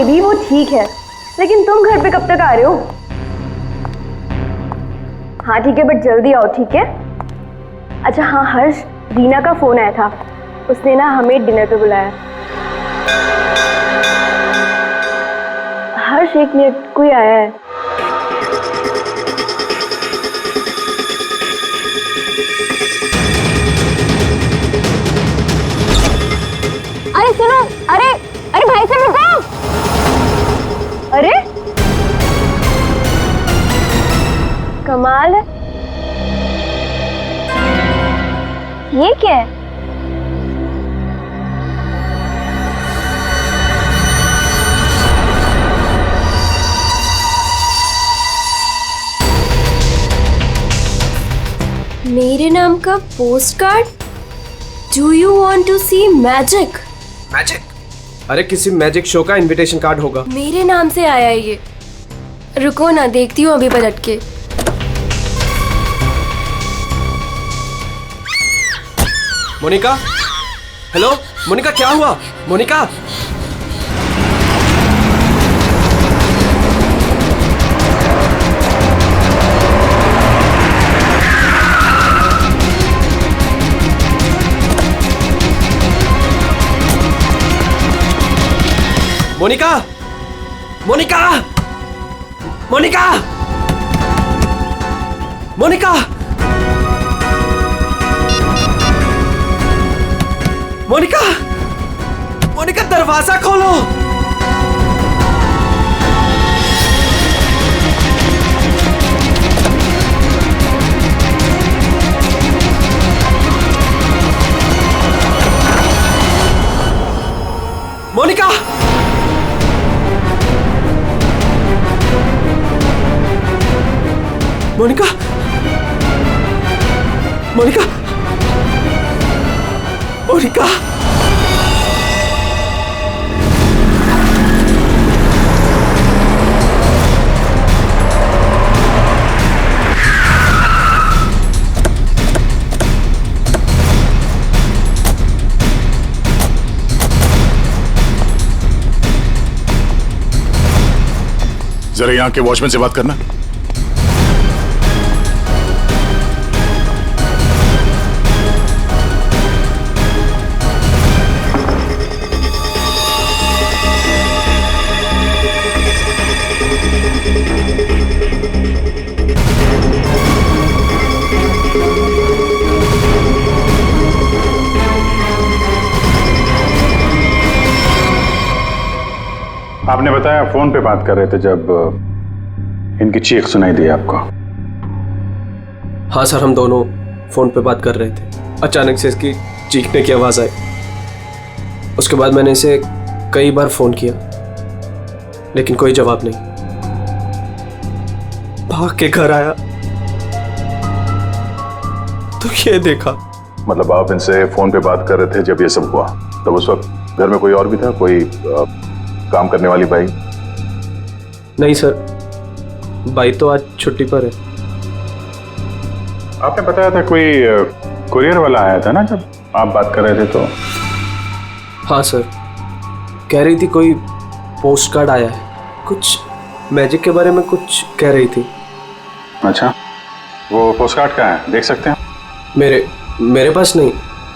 भाभी वो ठीक है, लेकिन तुम घर पे कब तक आ रहे हो? हाँ ठीक है, बट जल्दी आओ, ठीक है? अच्छा हाँ हर्ष, रीना का फोन आया था, उसने ना हमें डिनर पे बुलाया। हर्ष एक मिनट, कोई आया है। अरे सुनो, अरे अरे भाई साहब रुको। अरे कमाल है, ये क्या है? मेरे नाम का postcard? Do you want to see magic? Magic? अरे किसी मैजिक शो का इनविटेशन कार्ड होगा। मेरे नाम से आया है ये। रुको ना, देखती हूँ अभी पलट के। मोनिका, हेलो मोनिका, क्या हुआ? मोनिका, मोनिका, मोनिका, मोनिका, मोनिका, मोनिका, मोनिका, दरवाजा खोलो। मोनिका, मोनिका, मोनिका, मोनिका, जरा यहाँ के वॉचमैन से बात करना। आपने बताया फोन पे बात कर रहे थे जब इनकी चीख सुनाई दी आपको। हाँ सर, हम दोनों फोन पे बात कर रहे थे। अचानक से इसकी चीखने की आवाज आई। उसके बाद मैंने इसे कई बार फोन किया, लेकिन कोई जवाब नहीं। भाग के घर आया तो ये देखा। मतलब आप इनसे फोन पे बात कर रहे थे जब ये सब हुआ? तब उस वक्त घर में कोई और भी था? कोई काम करने वाली बाई? नहीं सर, बाई तो आज छुट्टी पर है। आपने बताया था कोई कुरियर वाला आया था ना जब आप बात कर रहे थे तो? हाँ सर, कह रही थी कोई पोस्ट कार्ड आया है, कुछ मैजिक के बारे में कुछ कह रही थी। अच्छा, वो पोस्ट कार्ड कहाँ है, देख सकते हैं? मेरे पास नहीं,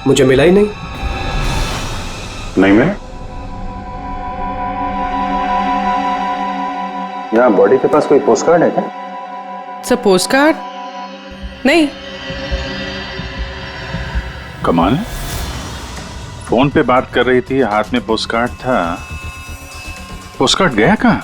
मुझे मिला ही नहीं। नहीं मिला? यहाँ बॉडी के पास कोई पोस्ट कार्ड है क्या? सर पोस्ट कार्ड नहीं। कमाल है, फोन पे बात कर रही थी, हाथ में पोस्ट कार्ड था। पोस्ट कार्ड गया कहाँ?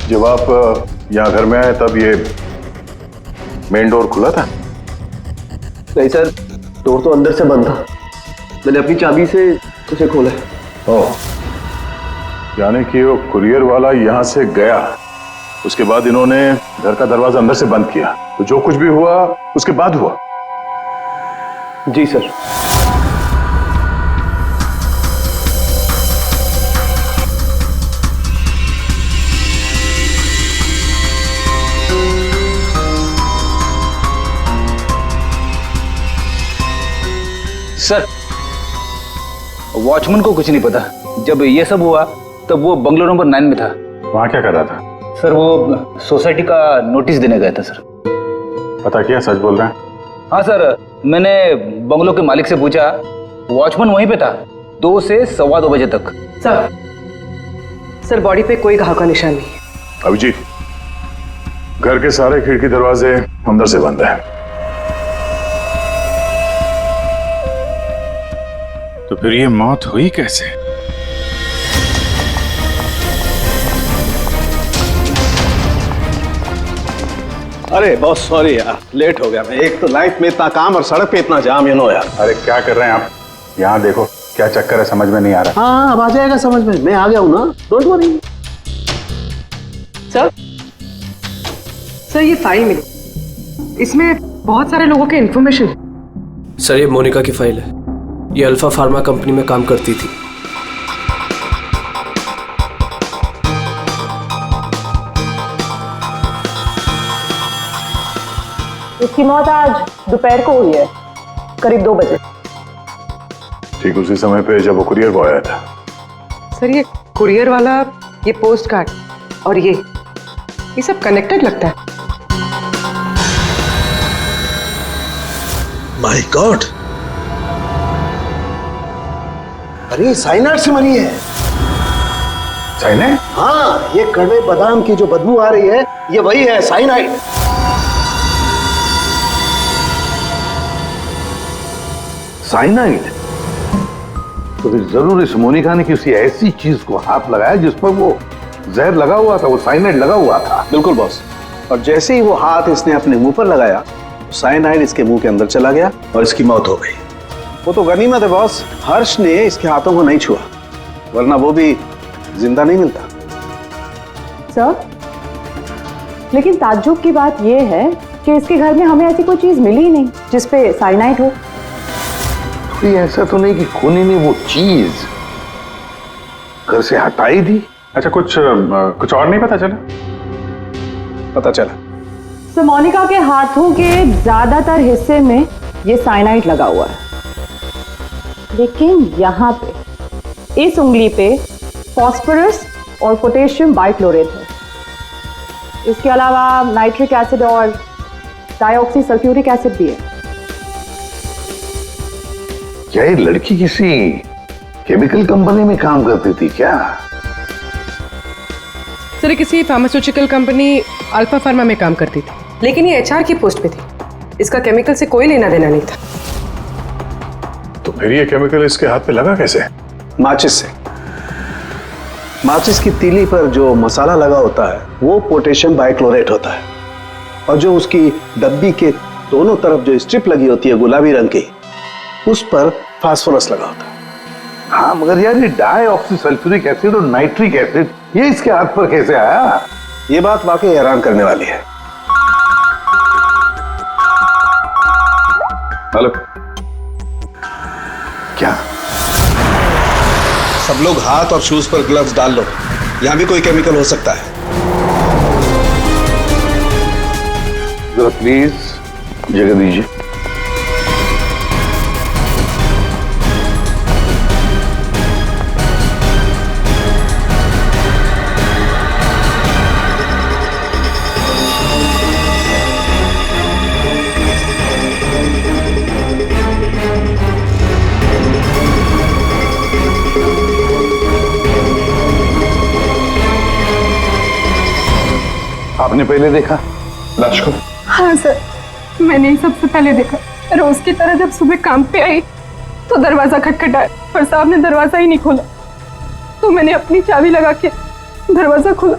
जब आप यहाँ घर में आए तब ये मेन डोर खुला था? नहीं सर, डोर तो अंदर से बंद था। मैंने अपनी चाबी से उसे खोला। ओह, यानी कि वो कुरियर वाला यहाँ से गया, उसके बाद इन्होंने घर का दरवाजा अंदर से बंद किया, तो जो कुछ भी हुआ उसके बाद हुआ? जी सर। सर, वॉचमैन को कुछ नहीं पता। जब ये सब हुआ तब वो बंगलो नंबर 9 में था। वहां क्या कर रहा था? सर वो सोसाइटी का नोटिस देने गया था सर। पता किया, सच बोल रहे हैं? हाँ सर, मैंने बंगलो के मालिक से पूछा, वॉचमैन वहीं पे था 2 से 2:15 बजे तक। सर बॉडी पे कोई घाव का निशान नहीं है। अभिजीत, घर के सारे खिड़की दरवाजे अंदर से बंद है, तो फिर ये मौत हुई कैसे? अरे बहुत सॉरी यार, लेट हो गया मैं। एक तो लाइफ में इतना काम और सड़क पे इतना जाम यार। अरे क्या कर रहे हैं आप? यहाँ देखो क्या चक्कर है, समझ में नहीं आ रहा। हाँ अब आ जाएगा समझ में, मैं आ गया हूँ ना, डोंट वरी। सर ये फाइल मिली, इसमें बहुत सारे लोगों के इन्फॉर्मेशन। सर ये मोनिका की फाइल है। ये अल्फा फार्मा कंपनी में काम करती थी। इसकी मौत आज दोपहर को हुई है, करीब 2 बजे। ठीक उसी समय पे जब वो कुरियर बॉय आया था। सर ये कुरियर वाला, ये पोस्ट कार्ड और ये सब कनेक्टेड लगता है। माय गॉड, अरे साइनाइड से मरी है। साइनाइड? हाँ, ये कड़वे बादाम की जो बदबू आ रही है, ये वही है, साइनाइड। साइनाइड? तो फिर जरूर इस मोनिका ने किसी ऐसी चीज को हाथ लगाया जिस पर वो जहर लगा हुआ था, वो साइनाइड लगा हुआ था। बिल्कुल बॉस। और जैसे ही वो हाथ इसने अपने मुंह पर लगाया, साइनाइड इसके मुंह के अंदर चला गया और इसकी मौत हो गई। वो तो गनीमत है बॉस, हर्ष ने इसके हाथों को नहीं छुआ, वरना वो भी जिंदा नहीं मिलता। सर, लेकिन ताज्जुब की बात यह है कि इसके घर में हमें ऐसी कोई चीज मिली ही नहीं जिसपे साइनाइड हो। तो ऐसा तो नहीं कि खूनी ने वो चीज घर से हटाई दी? अच्छा, कुछ और नहीं पता चला? पता चला। तो मोनिका के हाथों के ज्यादातर हिस्से में ये साइनाइड लगा हुआ है, लेकिन यहाँ पे इस उंगली पे फास्फोरस और पोटेशियम बाइक्लोरेट है। इसके अलावा नाइट्रिक एसिड और डाइऑक्सी सल्फ्यूरिक एसिड भी है। क्या ये लड़की किसी केमिकल कंपनी में काम करती थी क्या? सर ये किसी फार्मास्यूटिकल कंपनी अल्फा फार्मा में काम करती थी, लेकिन ये एचआर की पोस्ट पे थी। इसका केमिकल से कोई लेना देना नहीं था। तो फिर ये केमिकल इसके हाथ पे लगा कैसे? माचिस से। माचिस की तीली पर जो मसाला लगा होता है वो पोटेशियम बाइक्लोरेट होता है, और जो उसकी डब्बी के दोनों तरफ जो स्ट्रिप लगी होती है गुलाबी रंग की, उस पर फास्फोरस लगा होता है। हाँ, मगर यार ये डाइऑक्सी सल्फ्यूरिक एसिड और नाइट्रिक एसिड ये इसके हाथ पर कैसे आया? ये बात वाकई हैरान करने वाली है। हेलो, क्या? सब लोग हाथ और शूज पर ग्लव्स डाल लो, यहां भी कोई केमिकल हो सकता है। जरा प्लीज जगह दीजिए। आपने पहले देखा लाश को? हाँ सर, मैंने ही सबसे पहले देखा। रोज की तरह जब सुबह काम पे आई तो दरवाजा खटखटाया, पर साहब ने दरवाजा ही नहीं खोला। तो मैंने अपनी चाबी लगा के दरवाजा खोला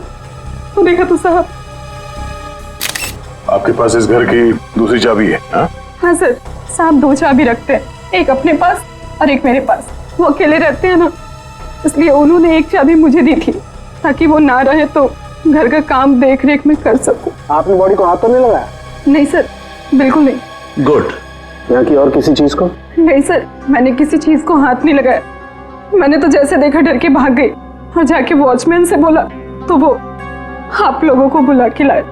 तो देखा तो साहब। आपके पास इस घर की दूसरी चाबी है? हाँ सर, साहब 2 चाबी रखते हैं, एक अपने पास और एक मेरे पास। वो अकेले रहते हैं ना, इसलिए उन्होंने एक चाबी मुझे दी थी ताकि वो ना रहे तो घर का काम देख रेख में कर सकूं। आपने बॉडी को हाथ तो नहीं लगाया? नहीं सर, बिल्कुल नहीं। गुड। यहाँ की और किसी चीज को? नहीं सर, मैंने किसी चीज को हाथ नहीं लगाया। मैंने तो जैसे देखा डर के भाग गई और जाके वॉचमैन से बोला तो वो आप लोगों को बुला के लाए।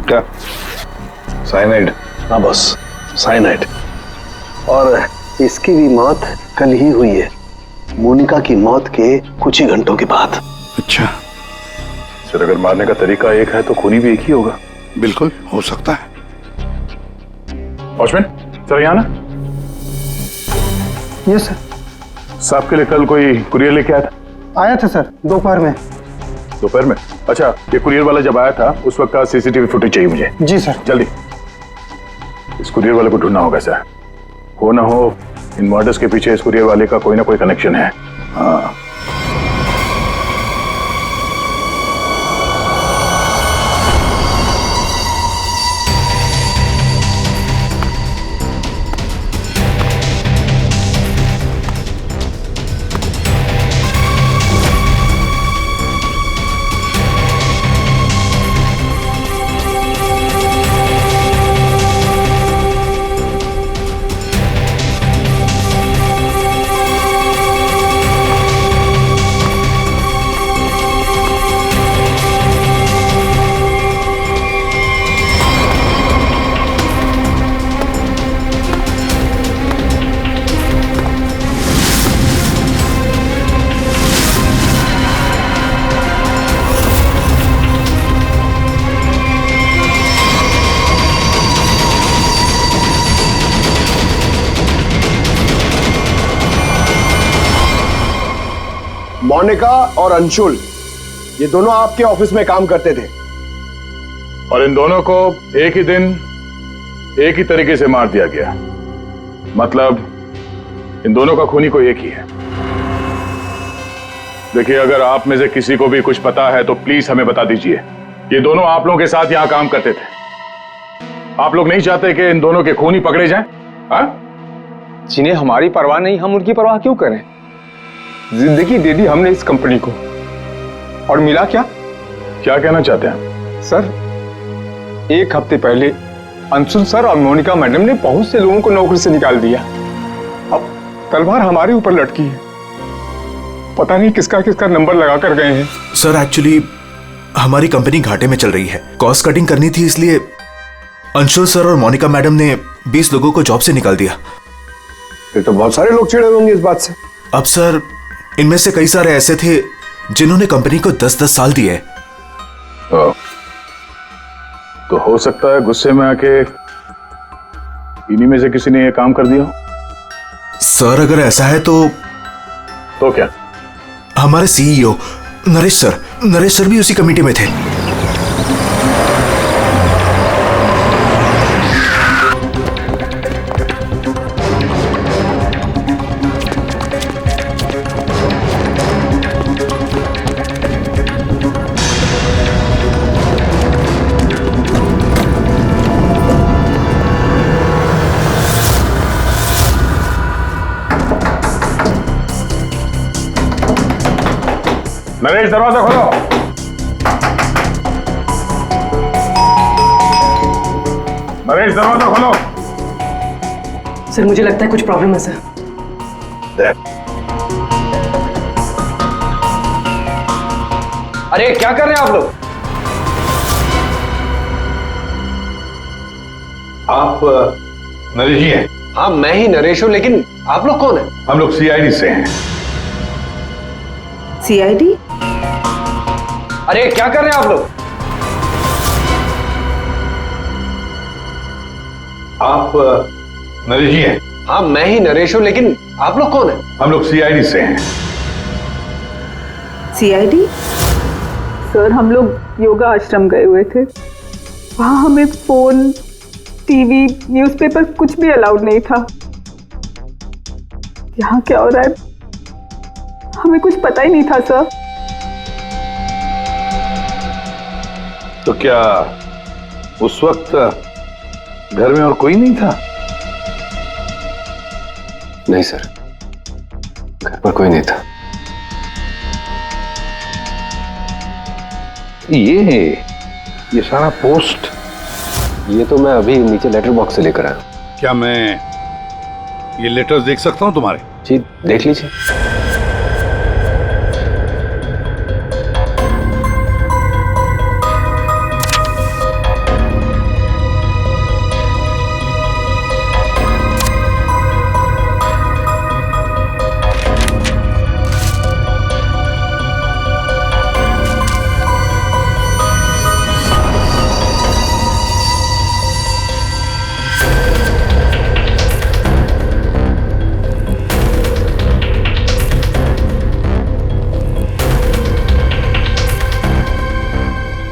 क्या? साइनाइड? हाँ बॉस, साइनाइड। और इसकी भी मौत कल ही हुई है, मोनिका की मौत के कुछ ही घंटों के बाद। अच्छा। सर अगर मारने का तरीका एक है तो खूनी भी एक ही होगा। बिल्कुल हो सकता है। वॉचमैन सर यहाँ ना। Yes sir. साहब के लिए कल कोई कुरियर लेके आया था? आया था सर, दोपहर में। दोपहर में? अच्छा, ये कुरियर वाला जब आया था उस वक्त का सीसीटीवी फुटेज चाहिए मुझे। जी सर। जल्दी। इस कुरियर वाले को ढूंढना होगा सर। हो ना हो इन मर्डर्स के पीछे इस कुरियर वाले का कोई ना कोई कनेक्शन है। हाँ। मोनिका और अंशुल, ये दोनों आपके ऑफिस में काम करते थे और इन दोनों को एक ही दिन एक ही तरीके से मार दिया गया। मतलब इन दोनों का खूनी कोई एक ही है। देखिए, अगर आप में से किसी को भी कुछ पता है तो प्लीज हमें बता दीजिए। ये दोनों आप लोगों के साथ यहां काम करते थे। आप लोग नहीं चाहते कि इन दोनों के खूनी पकड़े जाएं? जिन्हें हमारी परवाह नहीं, हम उनकी परवाह क्यों करें? जिंदगी दे दी हमने इस कंपनी को, और मिला क्या? क्या कहना चाहते हैं सर? एक हफ्ते पहले अंशुल सर और मोनिका मैडम ने बहुत से लोगों को नौकरी से निकाल दिया। अब तलवार हमारे ऊपर लटकी है। पता नहीं किसका किसका नंबर लगा कर गए हैं। सर एक्चुअली हमारी कंपनी घाटे में चल रही है, कॉस्ट कटिंग करनी थी, इसलिए अंशुल सर और मोनिका मैडम ने 20 लोगों को जॉब से निकाल दिया। फिर तो बहुत सारे लोग चिढ़े होंगे इस बात से। अब सर इनमें से कई सारे ऐसे थे जिन्होंने कंपनी को 10-10 साल दिए। तो हो सकता है गुस्से में आके इन्हीं में से किसी ने ये काम कर दिया। सर अगर ऐसा है तो क्या? हमारे सीईओ नरेश सर भी उसी कमेटी में थे। नरेश, दरवाजा खोलो। नरेश, दरवाजा खोलो। सर मुझे लगता है कुछ प्रॉब्लम है सर। अरे क्या कर रहे हैं आप लोग? आप नरेश जी हैं? हाँ मैं ही नरेश हूं, लेकिन आप लोग कौन हैं? हम लोग सीआईडी से हैं। सीआईडी? अरे क्या कर रहे हैं आप लोग? आप नरेश जी हैं? हाँ मैं ही नरेश हूं, लेकिन आप लोग कौन हैं? हम लोग सीआईडी से हैं। सीआईडी? सर हम लोग योगा आश्रम गए हुए थे, वहां हमें फोन, टीवी, न्यूज़पेपर कुछ भी अलाउड नहीं था। यहाँ क्या हो रहा है हमें कुछ पता ही नहीं था सर। तो क्या उस वक्त घर में और कोई नहीं था? नहीं सर, घर पर कोई नहीं था। ये सारा पोस्ट? ये तो मैं अभी नीचे लेटर बॉक्स से लेकर आया। क्या मैं ये लेटर्स देख सकता हूं तुम्हारे? जी देख लीजिए।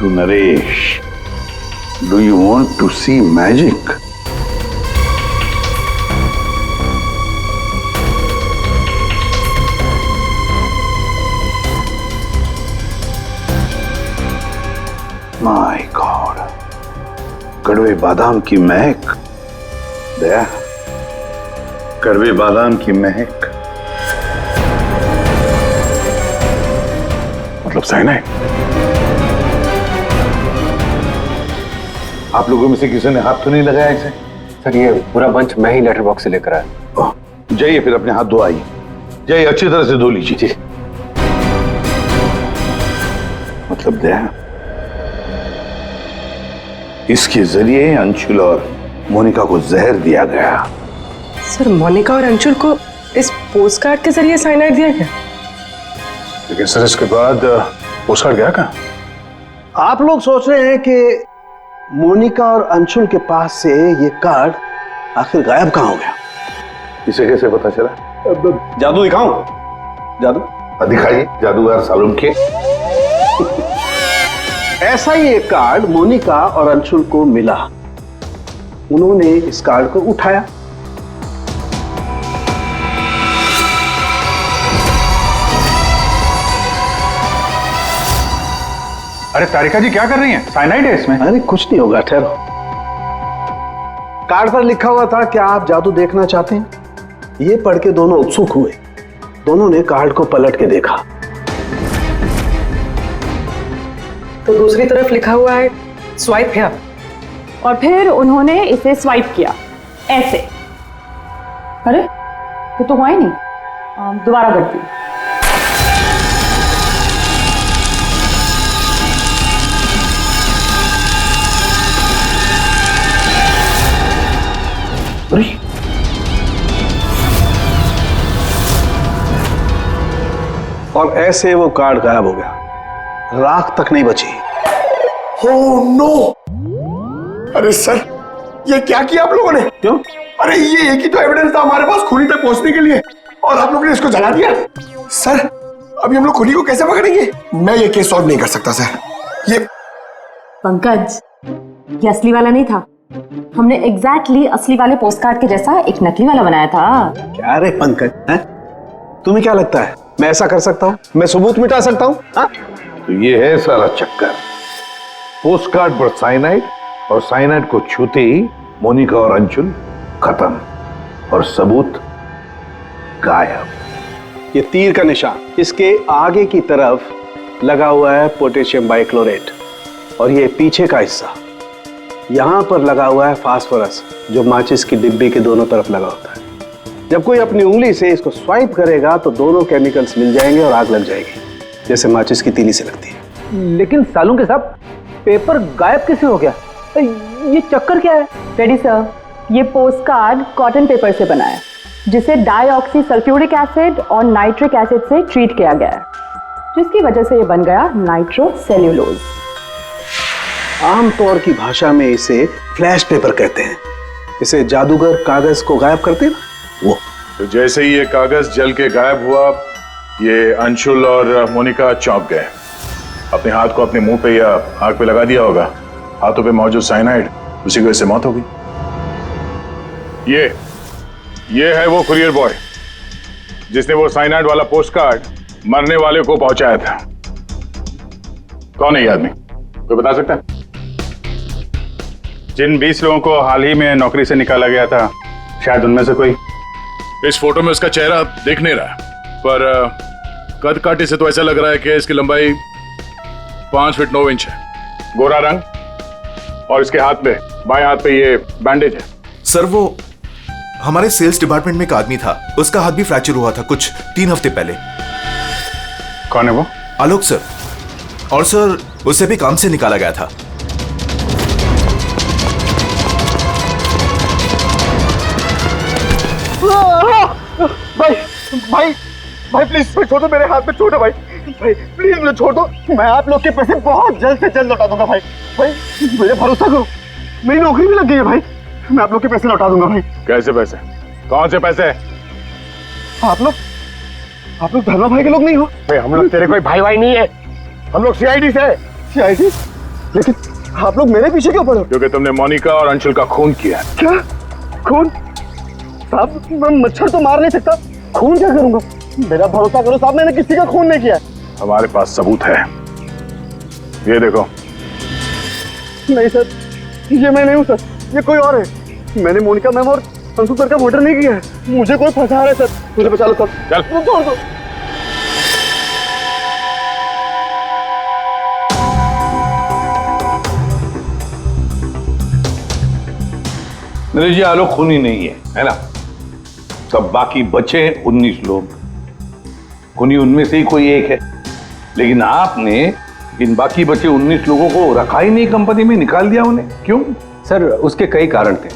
To Naresh, do you want to see magic? My God, कड़वे बादाम की महक। दया, कड़वे बादाम की महक मतलब साइनाइड। आप लोगों में से किसी ने हाथ तो नहीं लगाया इसे? सर ये पूरा बंच मैं ही लेटर बॉक्स से लेकर आया। जाइए फिर अपने हाथ धोआइए, जाइए अच्छी तरह से धो लीजिए। मतलब दया, इसके जरिए अंशुल और मोनिका को जहर दिया गया। सर मोनिका और अंशुल को इस पोस्टकार्ड के जरिए साइनाइड दिया गया? लेकिन सर इसके बाद पोस्टकार्ड गया कहाँ? आप लोग सोच रहे हैं कि मोनिका और अंशुल के पास से ये कार्ड आखिर गायब कहाँ हो गया? इसे कैसे पता चला? जादू दिखाऊं? जादू दिखाइए, जादूगर सालूम के। ऐसा ही एक कार्ड मोनिका और अंशुल को मिला। उन्होंने इस कार्ड को उठाया। अरे तारिका जी क्या कर रही हैं? साइनाइड है इसमें। अरे कुछ नहीं होगा, ठहरो। कार्ड पर लिखा हुआ था, क्या आप जादू देखना चाहते हैं? ये पढ़ के दोनों उत्सुक हुए। दोनों ने कार्ड को पलट के देखा तो दूसरी तरफ लिखा हुआ है स्वाइप हियर। और फिर उन्होंने इसे स्वाइप किया ऐसे। अरे ये तो हुआ ही नहीं। दोबारा करती हूँ। और ऐसे वो कार्ड गायब हो गया, राख तक नहीं बची। Oh no! अरे सर, ये क्या किया आप लोगों ने? क्यों? अरे ये एक ही तो एविडेंस था हमारे पास खूनी तक पहुंचने के लिए, और आप लोगों ने इसको जला दिया। सर, अभी हम लोग खूनी को कैसे पकड़ेंगे? मैं ये केस सॉल्व नहीं कर सकता सर। ये पंकज, ये असली वाला नहीं था। हमने एग्जैक्टली असली वाले पोस्टकार्ड के जैसा एक नकली वाला बनाया था। क्या रे पंकज, हैं? तुम्हें क्या लगता है मैं ऐसा कर सकता हूँ? मैं सबूत मिटा सकता हूँ? तो ये है सारा चक्कर। पोस्टकार्ड पर साइनाइड, और साइनाइड को छूते ही मोनिका और अंशुल खत्म, और सबूत गायब। ये तीर का निशान, इसके आगे की तरफ लगा हुआ है पोटेशियम बाइक्लोरेट, और ये पीछे का हिस्सा यहाँ पर लगा हुआ है फास्फोरस, जो माचिस की डिब्बे के दोनों तरफ लगा होता है। जब कोई अपनी उंगली से इसको स्वाइप करेगा तो दोनों केमिकल्स मिल जाएंगे और आग लग जाएगी, जैसे माचिस की तीली से लगती है। लेकिन सालूम के साहब, पेपर गायब कैसे हो गया? ये चक्कर क्या है? रेडी सर, ये पोस्टकार्ड कॉटन पेपर से बना है, जिसे डाइऑक्सी सल्फ्यूरिक एसिड और नाइट्रिक एसिड से ट्रीट किया गया है, जिसकी वजह से ये बन गया नाइट्रोसेल्यूलोज। आमतौर की भाषा में इसे फ्लैश पेपर कहते हैं। इसे जादूगर कागज को गायब करते हैं ना, वो। तो जैसे ही ये कागज जल के गायब हुआ, ये अंशुल और मोनिका चौंक गए। अपने हाथ को अपने मुंह पे या आंख पे लगा दिया होगा। हाथों पे मौजूद साइनाइड, उसी की वजह से मौत हो गई। ये है वो कुरियर बॉय जिसने वो साइनाइड वाला पोस्टकार्ड मरने वाले को पहुंचाया था। कौन है ये आदमी? कोई बता सकता है? जिन 20 लोगों को हाल ही में नौकरी से निकाला गया था, शायद उनमें से कोई। इस फोटो में उसका चेहरा दिख नहीं रहा, पर कद काठी से तो ऐसा लग रहा है कि इसकी लंबाई 5 फीट 9 इंच है। गोरा रंग, और इसके हाथ पे, बाएं हाथ पे ये बैंडेज है। सर वो हमारे सेल्स डिपार्टमेंट में एक आदमी था, उसका हाथ भी फ्रैक्चर हुआ था कुछ 3 हफ्ते पहले। कौन है वो? आलोक सर। और सर उसे भी काम से निकाला गया था। भाई प्लीज छोड़ दो, मेरे हाथ में छोड़ दो भाई प्लीज मुझे छोड़ दो। मैं आप लोग के पैसे बहुत जल्द से जल्द लौटा दूंगा भाई मुझे भरोसा करो, मेरी नौकरी भी लग गई है भाई, मैं आप लोग के पैसे लौटा दूंगा भाई। कैसे पैसे? कौन से पैसे? आप लोग धर्मा भाई के लोग नहीं हो? हम लोग तेरे कोई भाई नहीं है, हम लोग सीआईडी से। लेकिन आप लोग मेरे पीछे क्यों पड़े? क्योंकि तुमने मोनिका और अंशुल का खून किया। क्या खून? साहब मैं मच्छर तो मार नहीं सकता, खून क्या करूंगा? मेरा भरोसा करो साहब, मैंने किसी का खून नहीं किया। हमारे पास सबूत है, ये देखो। नहीं सर, ये मैं नहीं हूँ सर, ये कोई और है। मैंने मोनिका मैम और अंशु सर का मर्डर नहीं किया है। मुझे कोई फंसा रहा है सर, मुझे बचा लो सर। चल छोड़ दो। मेरे जी आलोक खूनी नहीं है ना? सब बाकी बचे 19 लोग, खूनी उनमें से ही कोई एक है। लेकिन आपने इन बाकी बचे 19 लोगों को रखा ही नहीं कंपनी में, निकाल दिया उन्हें, क्यों? सर उसके कई कारण थे।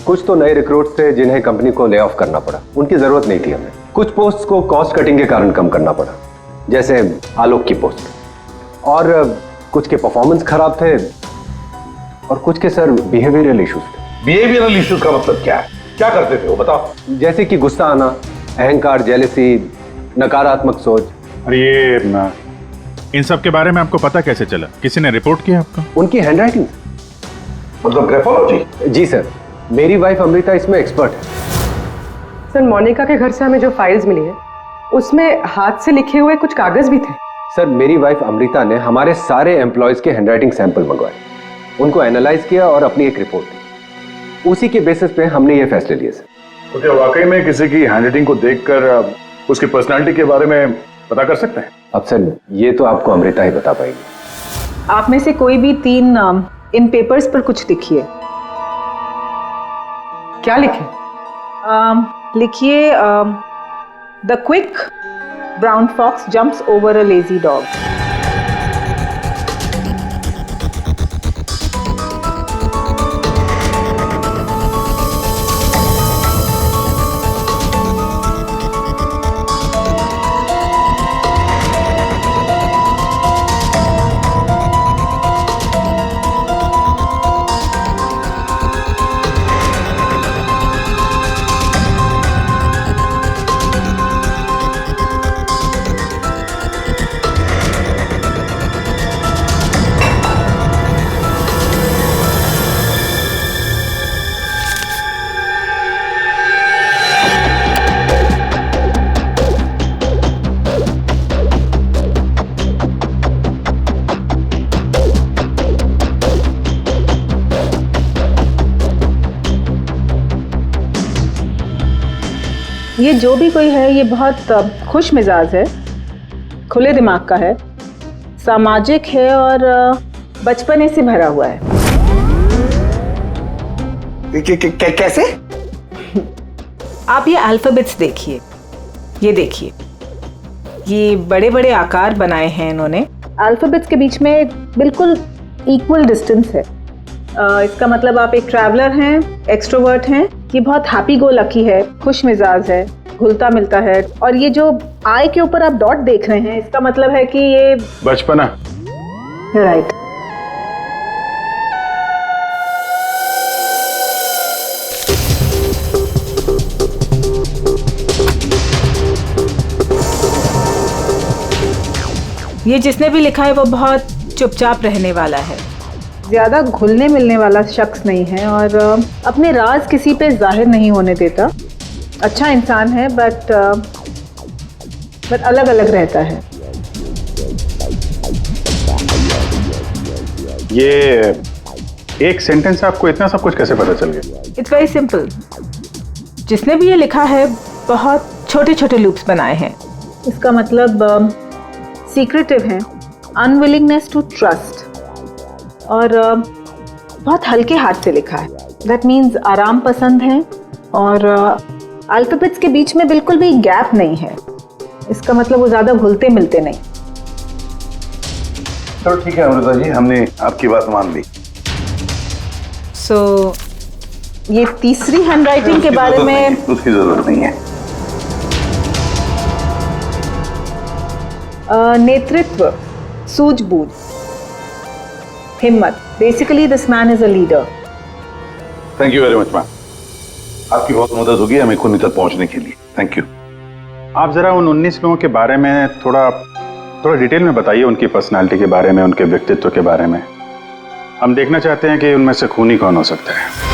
कुछ तो नए रिक्रूट्स थे जिन्हें कंपनी को ले ऑफ करना पड़ा, उनकी जरूरत नहीं थी हमें। कुछ पोस्ट को कॉस्ट कटिंग के कारण कम करना पड़ा, जैसे आलोक की पोस्ट। और कुछ के परफॉर्मेंस खराब थे और कुछ के सर बिहेवियरल इश्यूज थे। बिहेवियरल इश्यूज का मतलब क्या है? क्या करते थे वो बताओ? जैसे कि गुस्सा आना, अहंकार, जेलसी, नकारात्मक सोच। और ये इन सब के बारे में आपको पता कैसे चला? किसी ने रिपोर्ट किया आपको? उनकी हैंडराइटिंग। मतलब ग्राफोलॉजी? जी सर, मेरी वाइफ अमृता इसमें एक्सपर्ट है। सर मोनिका के घर से हमें जो फाइल्स मिली है उसमें हाथ से लिखे हुए कुछ कागज भी थे। सर मेरी वाइफ अमृता ने हमारे सारे एम्प्लॉयज के हैंडराइटिंग सैंपल मंगवाए, उनको एनालाइज किया और अपनी एक रिपोर्ट दी। उसी के बेसिस पे हमने ये फैसले लिए सर। तो क्या वाकई में किसी की हैंडराइटिंग को देखकर उसकी पर्सनालिटी के बारे में पता कर सकते हैं? अब सर ये तो आपको अमृता ही बता पाएगी। आप में से कोई भी 3 इन पेपर्स पर कुछ लिखिए। क्या लिखे? लिखिए the quick brown fox jumps over a lazy dog. ये जो भी कोई है ये बहुत खुश मिजाज है, खुले दिमाग का है, सामाजिक है और बचपने से भरा हुआ है। कैसे? आप ये अल्फाबेट्स देखिए, ये देखिए, ये बड़े बड़े आकार बनाए हैं इन्होंने। अल्फाबेट्स के बीच में बिल्कुल इक्वल डिस्टेंस है। इसका मतलब आप एक ट्रैवलर हैं, एक्सट्रोवर्ट हैं। ये बहुत हैप्पी गो लकी है, खुश मिजाज है, घुलता मिलता है। और ये जो आई के ऊपर आप डॉट देख रहे हैं इसका मतलब है कि ये बचपना। राइट। ये जिसने भी लिखा है वो बहुत चुपचाप रहने वाला है, ज़्यादा घुलने मिलने वाला शख्स नहीं है और अपने राज किसी पे जाहिर नहीं होने देता। अच्छा इंसान है बट अलग अलग रहता है। ये एक सेंटेंस से आपको इतना सब कुछ कैसे पता चल गया? It's very simple. जिसने भी ये लिखा है बहुत छोटे छोटे लूप्स बनाए हैं। इसका मतलब सीक्रेटिव है, अनविलिंगनेस टू ट्रस्ट, और बहुत हल्के हाथ से लिखा है। दैट मीन्स आराम पसंद है और अल्फाबेट्स के बीच में बिल्कुल भी गैप नहीं है। इसका मतलब वो ज़्यादा घुलते मिलते नहीं। चलो ठीक है अमृता जी, हमने आपकी बात मान ली। सो ये तीसरी हैंडराइटिंग के बारे में उसकी जरूरत नहीं है। नेतृत्व, सूझबूझ, हिम्मत। Basically this man is a leader. Thank you very much ma'am, आपकी बहुत मदद होगी हमें खूनी तक पहुंचने के लिए। Thank you. आप जरा उन 19 लोगों के बारे में थोड़ा डिटेल में बताइए, उनकी पर्सनालिटी के बारे में, उनके व्यक्तित्व के बारे में। हम देखना चाहते हैं कि उनमें से खूनी कौन हो सकता है।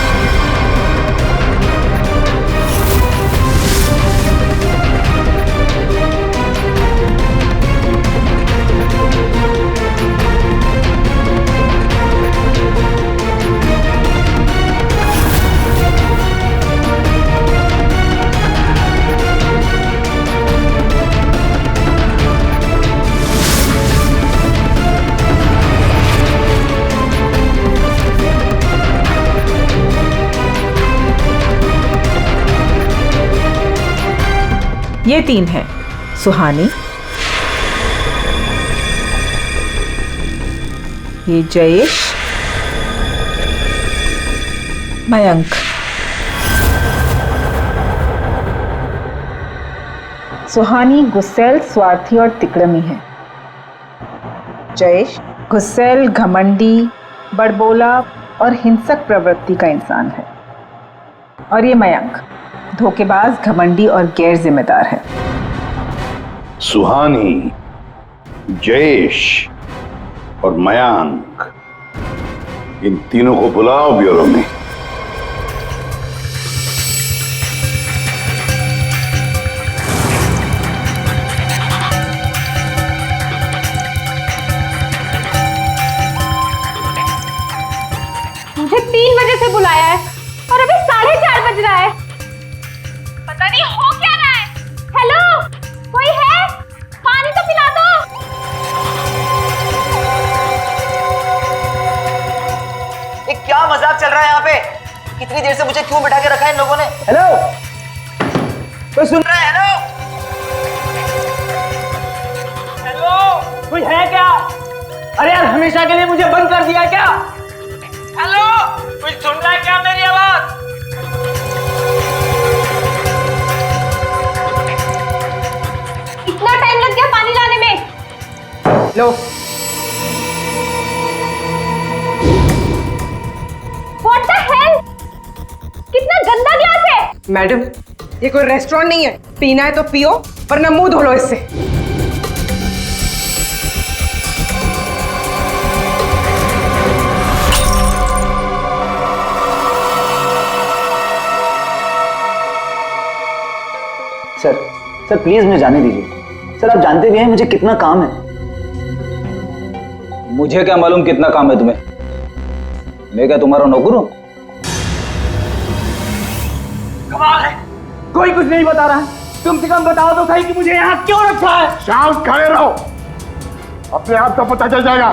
ये 3 हैं, सुहानी, ये जयेश, मयंक। सुहानी गुस्सैल, स्वार्थी और तिकड़मी है। जयेश गुस्सैल, घमंडी, बड़बोला और हिंसक प्रवृत्ति का इंसान है। और ये मयंक धोखेबाज, घमंडी और गैर जिम्मेदार है। सुहानी, जयेश और मयंक, इन तीनों को बुलाओ ब्यूरो में। मुझे 3 बजे से बुलाया है और अभी 4:30 बज रहा है। पता नहीं हो क्या रहा है। हेलो, कोई है? पानी तो पिला दो। ये क्या मजाक चल रहा है यहाँ पे? कितनी देर से मुझे क्यों बिठा के रखा है इन लोगों ने? हेलो, कोई सुन रहा है? हेलो, हेलो, कोई है क्या? अरे यार, हमेशा के लिए मुझे बंद कर दिया क्या? हेलो, कोई सुन रहा है क्या मेरी आवाज? इतना टाइम लग गया पानी लाने में। लो, What the hell? कितना गंदा ग्लास है। मैडम, ये कोई रेस्टोरेंट नहीं है। पीना है तो पियो, वरना मुंह धो लो इससे। सर प्लीज मुझे जाने दीजिए। सर, आप जानते भी हैं मुझे कितना काम है। मुझे क्या मालूम कितना काम है तुम्हें? मैं क्या तुम्हारा नौकर हूं? कमाल है, कोई कुछ नहीं बता रहा। कम से कम बताओ तो सही कि मुझे यहाँ क्यों रखा है। शांत खड़े रहो, अपने आप का पता चल जाएगा।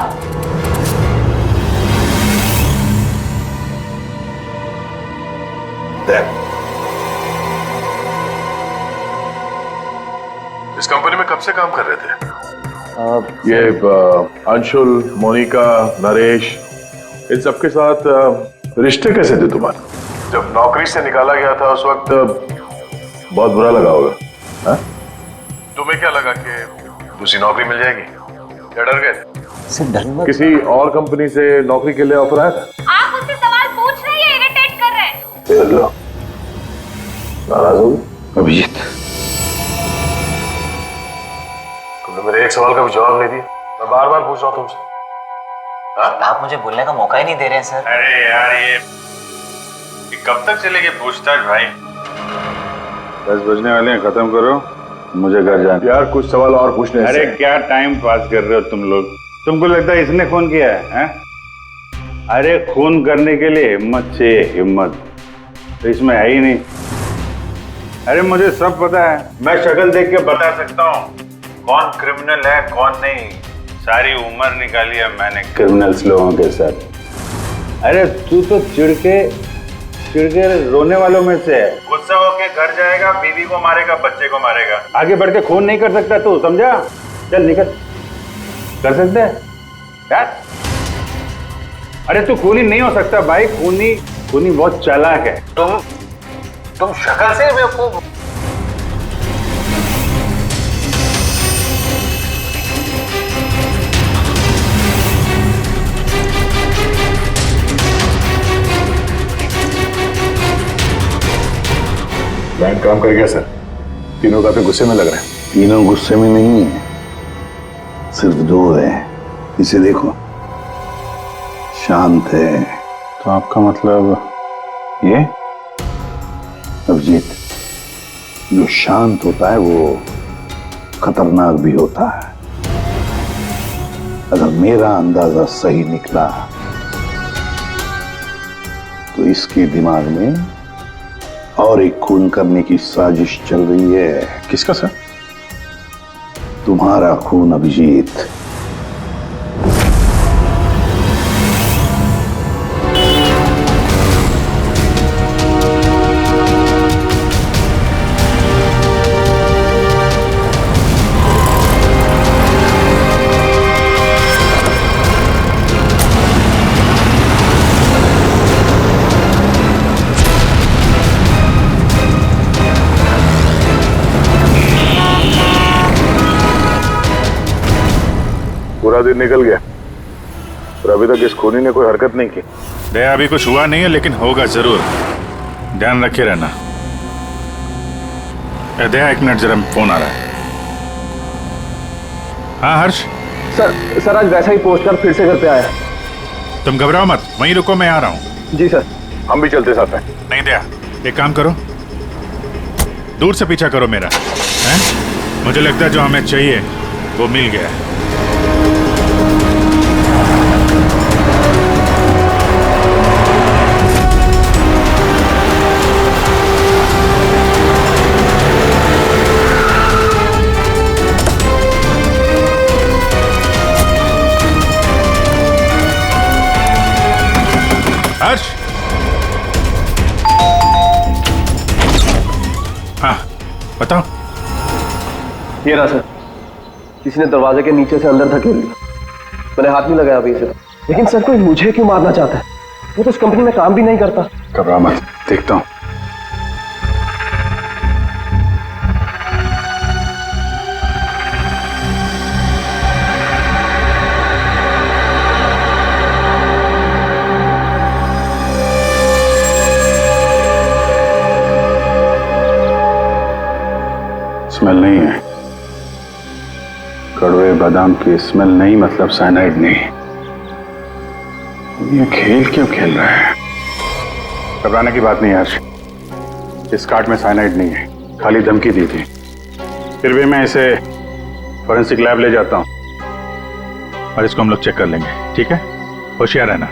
इस कंपनी में कब से काम कर रहे थे? ये अंशुल, मोनिका, नरेश, इन सबके साथ रिश्ते कैसे थे तुम्हारे? जब नौकरी से निकाला गया था उस वक्त बहुत बुरा लगा होगा, हाँ? तुम्हें क्या लगा कि दूसरी नौकरी मिल जाएगी या डर गए? किसी और कंपनी से नौकरी के लिए ऑफर आया था? आप मुझसे सवाल पूछ रहे हैं, इरिटेट कर रहे हैं। नाराज हो अभिजीत? तुमने मेरे एक सवाल का भी जवाब नहीं दिया। मैं बार बार पूछ रहा हूँ तुमसे। आप मुझे बोलने का मौका ही नहीं दे रहे हैं सर। अरे यार, ये कब तक चलेगी पूछताछ भाई? 10 बजने वाले हैं, खत्म करो, मुझे घर जाना। यार कुछ सवाल और पूछने। अरे क्या टाइम पास कर रहे हो तुम लोग? तुमको लगता है इसने खून किया है? अरे खून करने के लिए हिम्मत चाहिए, हिम्मत तो इसमें है ही नहीं। अरे मुझे सब पता है, मैं शक्ल देख के बता सकता हूँ कौन क्रिमिनल है कौन नहीं। सारी उम्र निकाली है मैंने क्रिमिनल्स लोगों के साथ। अरे तू तो चिढ़ के रोने वालों में से है। गुस्सा होके घर जाएगा, बीवी को मारेगा, बच्चे को मारेगा, आगे बढ़ के खून नहीं कर सकता तू, समझा? चल निकल, कर सकता है यार? अरे तू खूनी नहीं हो सकता भाई, खूनी बहुत चालाक है। तुम शक्ल से बेवकूफ। बैंक काम कर गया सर। तीनों काफी गुस्से में लग रहे हैं। तीनों गुस्से में नहीं है, सिर्फ 2 है। इसे देखो, शांत है। तो आपका मतलब ये? अभिजीत, जो शांत होता है वो खतरनाक भी होता है। अगर मेरा अंदाजा सही निकला तो इसके दिमाग में और एक खून करने की साजिश चल रही है। किसका सर? तुम्हारा खून अभिजीत। पूरा दिन निकल गया और अभी तक इस खूनी ने कोई हरकत नहीं की। दया, अभी कुछ हुआ नहीं है लेकिन होगा जरूर, ध्यान रखे रहना। दया, 1 मिनट, जरा फोन आ रहा है। हाँ हर्ष। सर आज वैसा ही पोस्टकार्ड फिर से घर पे आया। तुम घबराओ मत, वहीं रुको, मैं आ रहा हूँ। जी सर। हम भी चलते साथ हैं। नहीं दया, एक काम करो, दूर से पीछा करो मेरा, हैं? मुझे लगता है जो हमें चाहिए वो मिल गया है। हर्ष। हाँ बताओ। ये रहा सर, किसी ने दरवाजे के नीचे से अंदर धकेल लिया। मैंने हाथ नहीं लगाया अभी इसे, लेकिन सर कोई मुझे क्यों मारना चाहता है? वो तो उस कंपनी में काम भी नहीं करता। घबरा मत, देखता हूँ। स्मेल नहीं है, कड़वे बादाम की स्मेल नहीं, मतलब साइनाइड नहीं। ये खेल क्यों खेल रहा है? घबराने की बात नहीं है हर्ष, इस कार्ड में साइनाइड नहीं है, खाली धमकी दी थी। फिर भी मैं इसे फॉरेंसिक लैब ले जाता हूं और इसको हम लोग चेक कर लेंगे, ठीक है? होशियार रहना।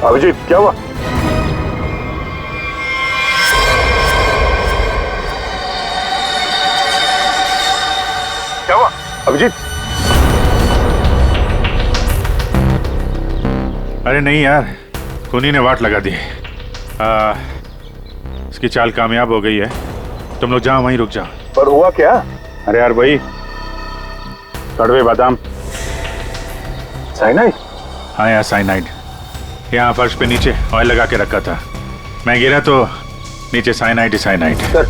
अभिजीत, क्या हुआ? क्या हुआ अभिजीत? अरे नहीं यार, खूनी ने वाट लगा दी। इसकी चाल कामयाब हो गई है। तुम लोग जाओ, वहीं रुक जाओ। पर हुआ क्या? अरे यार वही कड़वे बादाम। साइनाइड? हाँ यार, साइनाइड। यहाँ फर्श पे नीचे ऑयल लगा के रखा था, मैं गिरा तो नीचे साइनाइड ही साइनाइड। सर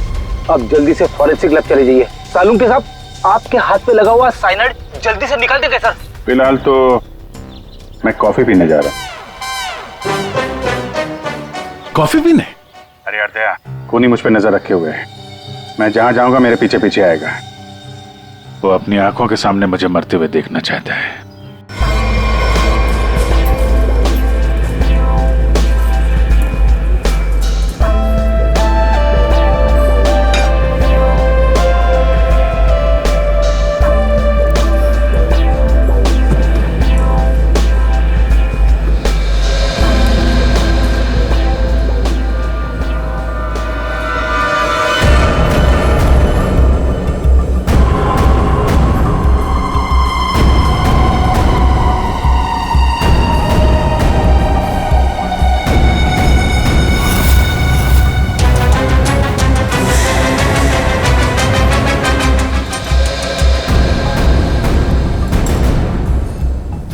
आप जल्दी से फॉरेंसिक लैब चले जाइए। सालून के साहब, आपके हाथ पे लगा हुआ साइनाइड जल्दी से निकाल देंगे सर। फिलहाल तो मैं कॉफी पीने जा रहा। कॉफी पीने? अरे यार दया, खूनी मुझ पे नजर रखे हुए है। मैं जहां जाऊंगा मेरे पीछे पीछे आएगा। वो अपनी आंखों के सामने मुझे मरते हुए देखना चाहता है।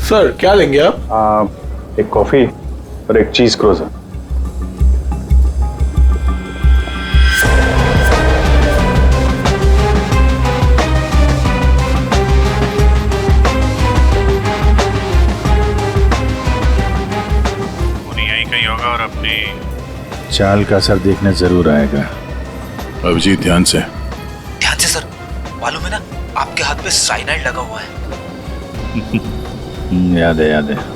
सर क्या लेंगे आप? एक कॉफी और एक चीज क्रोजर। चाल का असर देखने जरूर आएगा। अभिजीत ध्यान से। ध्यान से सर, मालूम है ना आपके हाथ पे साइनाइड लगा हुआ है। याद है याद है।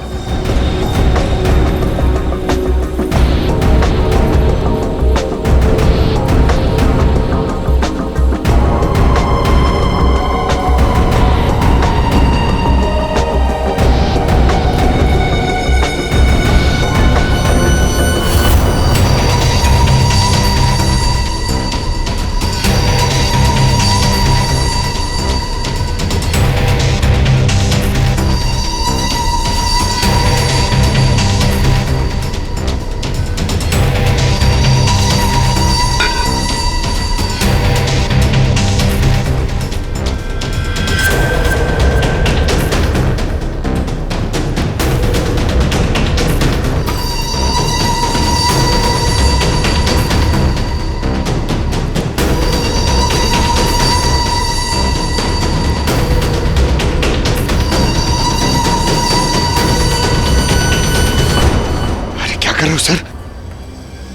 कर रहे हो सर?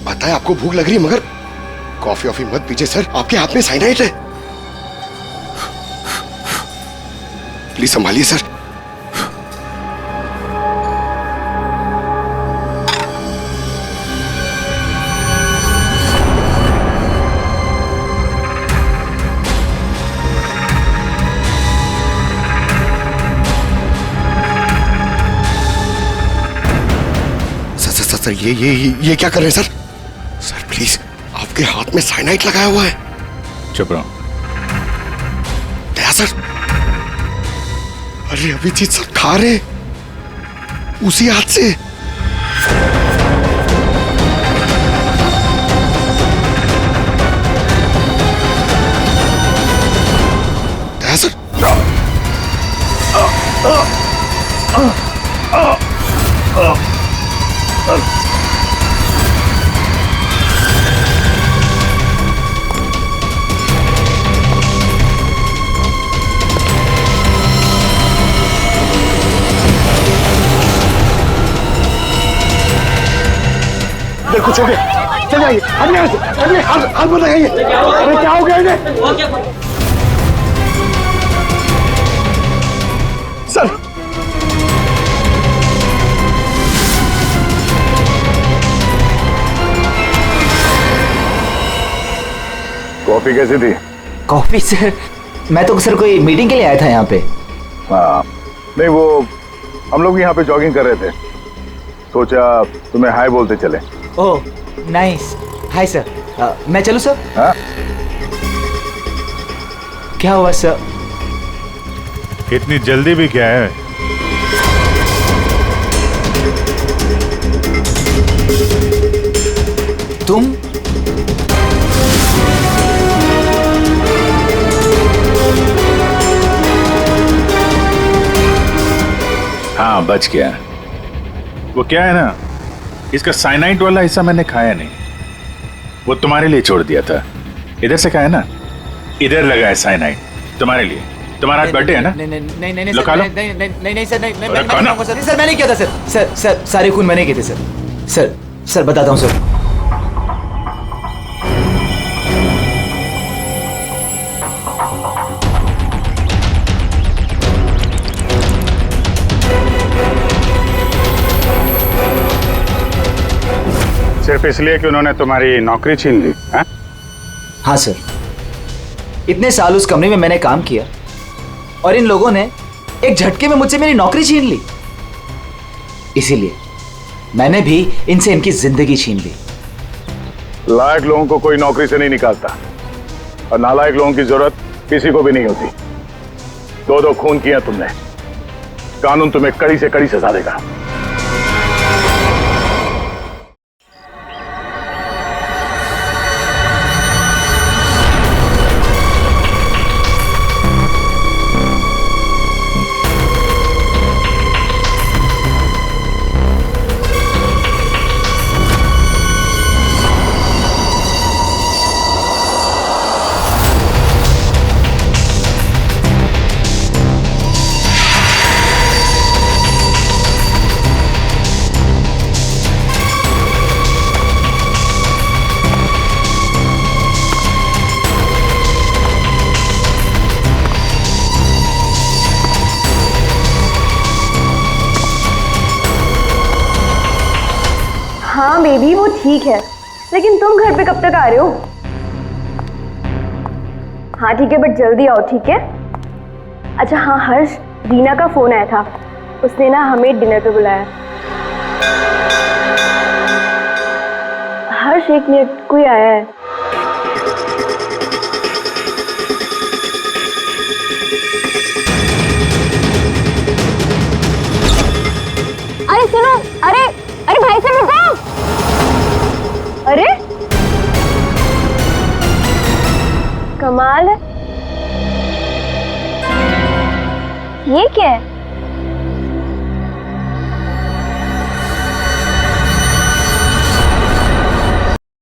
पता है आपको भूख लग रही है, मगर कॉफी ऑफी मत पीजिए सर, आपके हाथ में साइनाइड है। Please संभालिए sir. सर ये क्या कर रहे हैं सर? सर प्लीज, आपके हाथ में साइनाइड लगाया हुआ है। चुप रहो। दया सर, अरे अभिजीत सर खा रहे उसी हाथ से। दया सर, कुछ हो गया, चल जाइए। अरे हाथ मत लगाइए। अरे क्या हो गया इन्हें? सर कॉफी कैसी थी? कॉफी सर, मैं तो सर कोई मीटिंग के लिए आया था यहाँ पे। हाँ नहीं, वो हम लोग यहाँ पे जॉगिंग कर रहे थे, सोचा तुम्हें हाय बोलते चले। Oh nice, hi sir. मैं चलूं सर? हाँ? क्या हुआ सर? इतनी जल्दी भी क्या है? तुम हाँ बच गया। वो क्या है ना, इसका साइनाइड वाला हिस्सा मैंने खाया नहीं, वो तुम्हारे लिए छोड़ दिया था। इधर से खाया ना, इधर लगा है साइनाइड तुम्हारे लिए। तुम्हारा बर्थडे है ना? नहीं नहीं नहीं लो खा लो। नहीं सर, नहीं मैं खाना। सर मैंने किया था सर सारे खून मैंने किए थे सर बताता हूँ सर। सिर्फ इसलिए कि उन्होंने तुम्हारी नौकरी छीन ली है? हाँ सर, इतने साल उस कंपनी में मैंने काम किया और इन लोगों ने एक झटके में मुझसे मेरी नौकरी छीन ली। इसीलिए मैंने भी इनसे इनकी जिंदगी छीन ली। लायक लोगों को कोई नौकरी से नहीं निकालता, और नालायक लोगों की जरूरत किसी को भी नहीं होती। दो खून किया तुमने, कानून तुम्हें कड़ी से कड़ी सजा देगा। बेबी वो ठीक है, लेकिन तुम घर पे कब तक आ रहे हो? हाँ ठीक है, बट जल्दी आओ, ठीक है? अच्छा हाँ हर्ष, दीना का फोन आया था, उसने ना हमें डिनर पे बुलाया। हर्ष एक मिनट, कोई आया है। अरे सुनो, अरे अरे भाई साहब रुको। अरे कमाल है, ये क्या है?